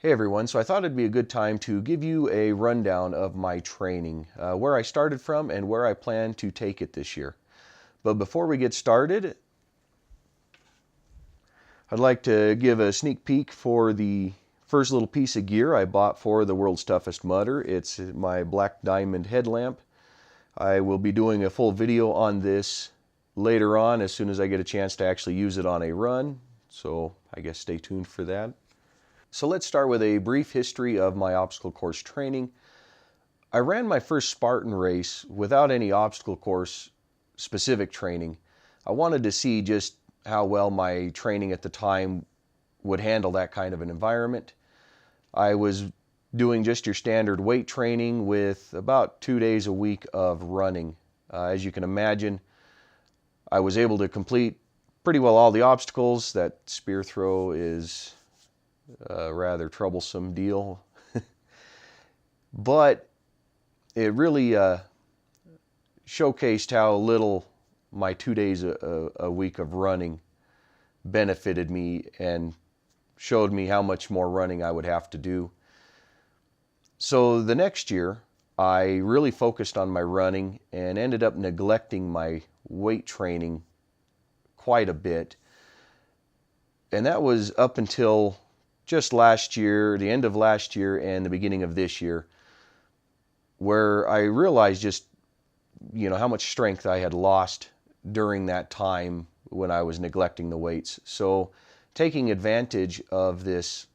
Hey everyone, so I thought it'd be a good time to give you a rundown of my training, where I started from and where I plan to take it this year. But before we get started, I'd like to give a sneak peek for the first little piece of gear I bought for the World's Toughest Mudder. It's my Black Diamond headlamp. I will be doing a full video on this later on as soon as I get a chance to actually use it on a run, so I guess stay tuned for that. So let's start with a brief history of my obstacle course training. I ran my first Spartan race without any obstacle course specific training. I wanted to see just how well my training at the time would handle that kind of an environment. I was doing just your standard weight training with about 2 days a week of running. As you can imagine, I was able to complete pretty well all the obstacles. That spear throw is a rather troublesome deal. But it really showcased how little my 2 days a week of running benefited me and showed me how much more running I would have to do. So the next year, I really focused on my running and ended up neglecting my weight training quite a bit. And that was up until just last year, the end of last year and the beginning of this year, where I realized just, how much strength I had lost during that time when I was neglecting the weights. So taking advantage of this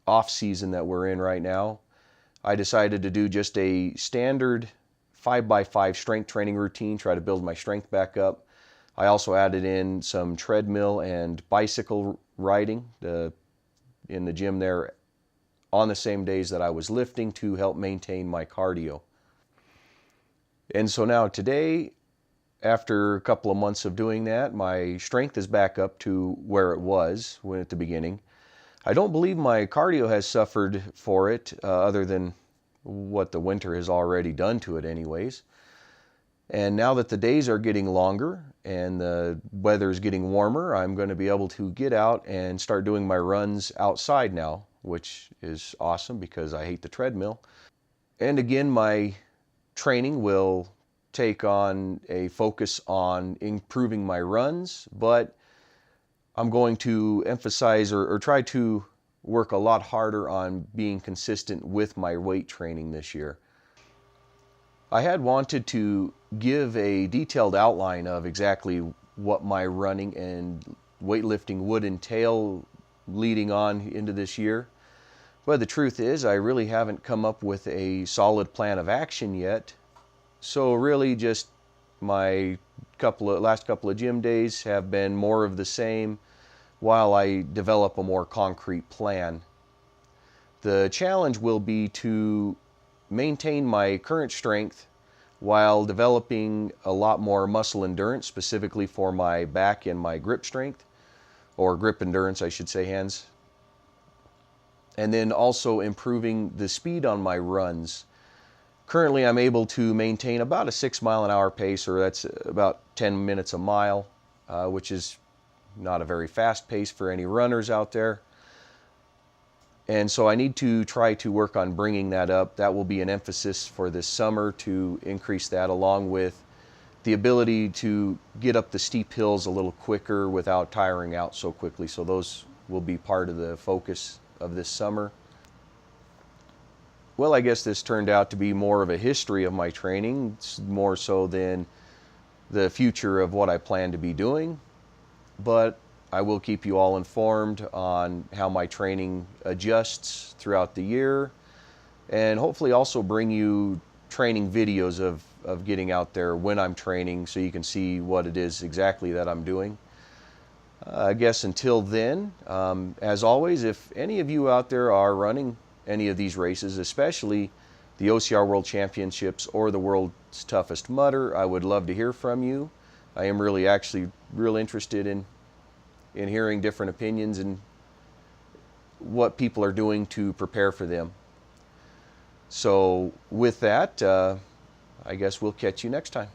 off season that we're in right now, I decided to do just a standard 5x5 strength training routine, try to build my strength back up. I also added in some treadmill and bicycle riding in the gym there on the same days that I was lifting to help maintain my cardio. And so now today, after a couple of months of doing that, my strength is back up to where it was when at the beginning. I don't believe my cardio has suffered for it, other than what the winter has already done to it anyways. And now that the days are getting longer and the weather is getting warmer, I'm going to be able to get out and start doing my runs outside now, which is awesome because I hate the treadmill. And again, my training will take on a focus on improving my runs, but I'm going to emphasize or try to work a lot harder on being consistent with my weight training this year. I had wanted to give a detailed outline of exactly what my running and weightlifting would entail leading on into this year. But the truth is, I really haven't come up with a solid plan of action yet. So really just my last couple of gym days have been more of the same while I develop a more concrete plan. The challenge will be to maintain my current strength while developing a lot more muscle endurance, specifically for my back and my grip strength, or grip endurance, I should say, hands. And then also improving the speed on my runs. Currently, I'm able to maintain about a 6 mile an hour pace, or that's about 10 minutes a mile, which is not a very fast pace for any runners out there. And so I need to try to work on bringing that up. That will be an emphasis for this summer, to increase that, along with the ability to get up the steep hills a little quicker without tiring out so quickly. So those will be part of the focus of this summer. Well, I guess this turned out to be more of a history of my training, more so than the future of what I plan to be doing. But I will keep you all informed on how my training adjusts throughout the year, and hopefully also bring you training videos of getting out there when I'm training, so you can see what it is exactly that I'm doing. I guess until then, as always, if any of you out there are running any of these races, especially the OCR World Championships or the World's Toughest Mudder, I would love to hear from you. I am real interested in hearing different opinions and what people are doing to prepare for them. So with that, I guess we'll catch you next time.